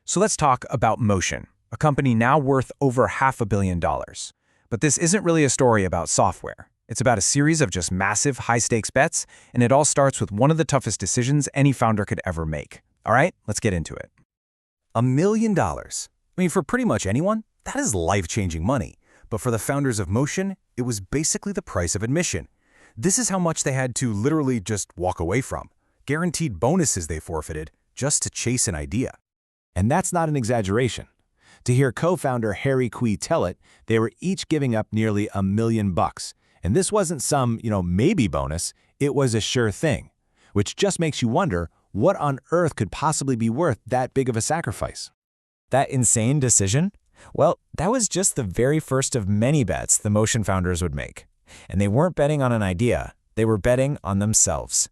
So let's talk about Motion, a company now worth over $500 million. But this isn't really a story about software. It's about a series of just massive, high-stakes bets, and it all starts with one of the toughest decisions any founder could ever make. All right, let's get into it. $1 million. I mean, for pretty much anyone, that is life-changing money. But for the founders of Motion, it was basically the price of admission. This is how much they had to literally just walk away from. Guaranteed bonuses they forfeited just to chase an idea. And that's not an exaggeration. To hear co-founder Harry Kui tell it, they were each giving up nearly $1 million. And this wasn't some, maybe bonus, it was a sure thing. Which just makes you wonder, what on earth could possibly be worth that big of a sacrifice? That insane decision? Well, that was just the very first of many bets the Motion founders would make. And they weren't betting on an idea, they were betting on themselves.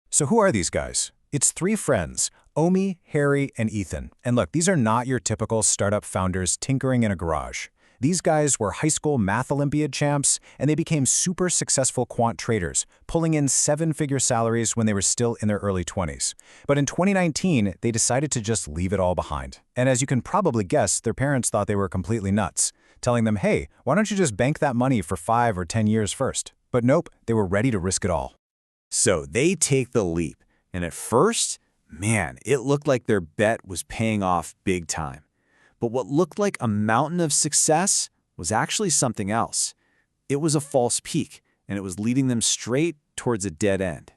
So who are these guys? It's three friends, Omi, Harry, and Ethan. And look, these are not your typical startup founders tinkering in a garage. These guys were high school math Olympiad champs, and they became super successful quant traders, pulling in seven-figure salaries when they were still in their early 20s. But in 2019, they decided to just leave it all behind. And as you can probably guess, their parents thought they were completely nuts, telling them, hey, why don't you just bank that money for 5 or 10 years first? But nope, they were ready to risk it all. So they take the leap, and at first, man, it looked like their bet was paying off big time. But what looked like a mountain of success was actually something else. It was a false peak, and it was leading them straight towards a dead end.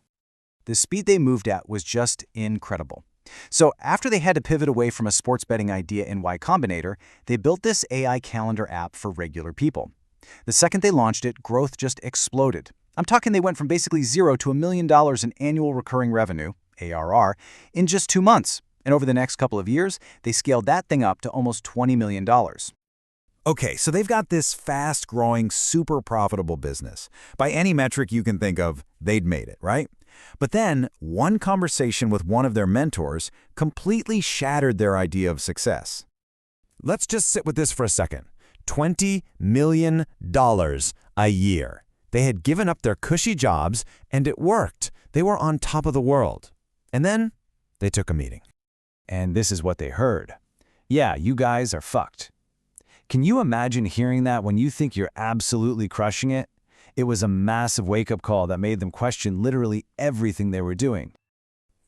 The speed they moved at was just incredible. So after they had to pivot away from a sports betting idea in Y Combinator, they built this AI calendar app for regular people. The second they launched it, growth just exploded. I'm talking they went from basically zero to $1 million in annual recurring revenue, ARR, in just 2 months. And over the next couple of years, they scaled that thing up to almost $20 million. Okay, so they've got this fast-growing, super profitable business. By any metric you can think of, they'd made it, right? But then, one conversation with one of their mentors completely shattered their idea of success. Let's just sit with this for a second. $20 million a year. They had given up their cushy jobs, and it worked. They were on top of the world. And then, they took a meeting. And this is what they heard. Yeah, you guys are fucked. Can you imagine hearing that when you think you're absolutely crushing it? It was a massive wake-up call that made them question literally everything they were doing.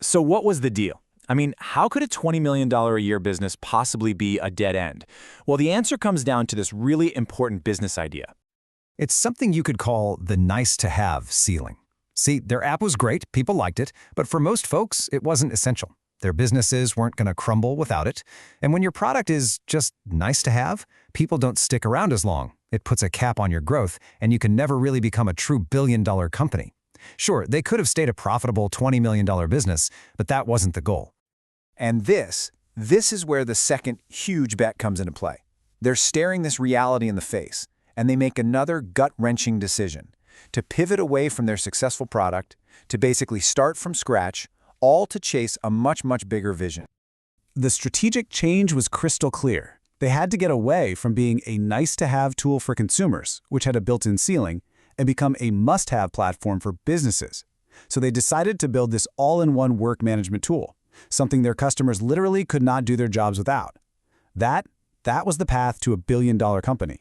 So what was the deal? I mean, how could a $20 million a year business possibly be a dead end? Well, the answer comes down to this really important business idea. It's something you could call the nice-to-have ceiling. See, their app was great, people liked it, but for most folks, it wasn't essential. Their businesses weren't going to crumble without it. And when your product is just nice to have, people don't stick around as long. It puts a cap on your growth, and you can never really become a true billion-dollar company. Sure, they could have stayed a profitable $20 million business, but that wasn't the goal. And this is where the second huge bet comes into play. They're staring this reality in the face, and they make another gut-wrenching decision to pivot away from their successful product, to basically start from scratch, all to chase a much, much bigger vision. The strategic change was crystal clear. They had to get away from being a nice-to-have tool for consumers, which had a built-in ceiling, and become a must-have platform for businesses. So they decided to build this all-in-one work management tool, something their customers literally could not do their jobs without. That was the path to a billion-dollar company.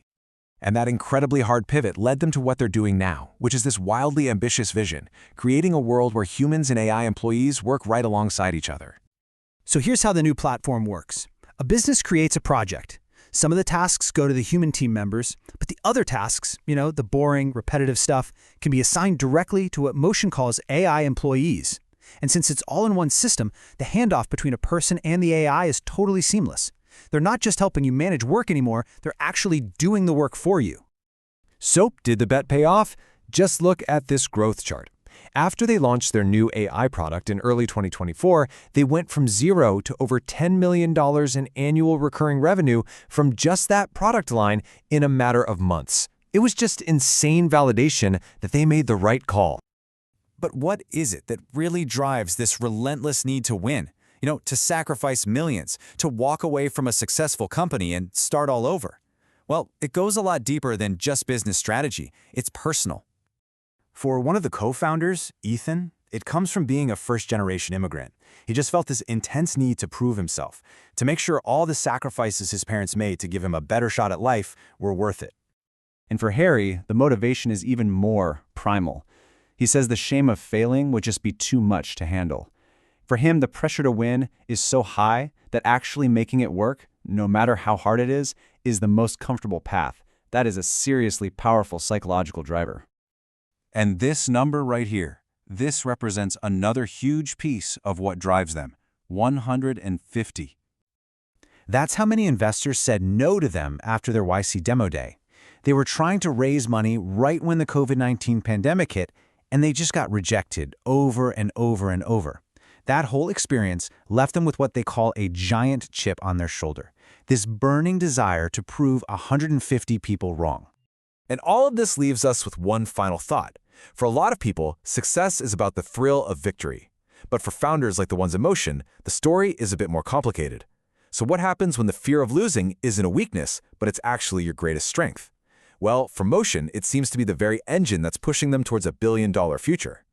And that incredibly hard pivot led them to what they're doing now, which is this wildly ambitious vision, creating a world where humans and AI employees work right alongside each other. So here's how the new platform works. A business creates a project. Some of the tasks go to the human team members, but the other tasks, the boring, repetitive stuff, can be assigned directly to what Motion calls AI employees. And since it's all in one system, the handoff between a person and the AI is totally seamless. They're not just helping you manage work anymore, they're actually doing the work for you. So, did the bet pay off? Just look at this growth chart. After they launched their new AI product in early 2024, they went from zero to over $10 million in annual recurring revenue from just that product line in a matter of months. It was just insane validation that they made the right call. But what is it that really drives this relentless need to win? To sacrifice millions, to walk away from a successful company and start all over? Well, it goes a lot deeper than just business strategy. It's personal. For one of the co-founders, Ethan, it comes from being a first-generation immigrant. He just felt this intense need to prove himself, to make sure all the sacrifices his parents made to give him a better shot at life were worth it. And for Harry, the motivation is even more primal. He says the shame of failing would just be too much to handle. For him, the pressure to win is so high that actually making it work, no matter how hard it is the most comfortable path. That is a seriously powerful psychological driver. And this number right here, this represents another huge piece of what drives them, 150. That's how many investors said no to them after their YC demo day. They were trying to raise money right when the COVID-19 pandemic hit, and they just got rejected over and over and over. That whole experience left them with what they call a giant chip on their shoulder, this burning desire to prove 150 people wrong. And all of this leaves us with one final thought. For a lot of people, success is about the thrill of victory. But for founders like the ones in motion, the story is a bit more complicated. So what happens when the fear of losing isn't a weakness, but it's actually your greatest strength? Well, for motion, it seems to be the very engine that's pushing them towards a billion-dollar future.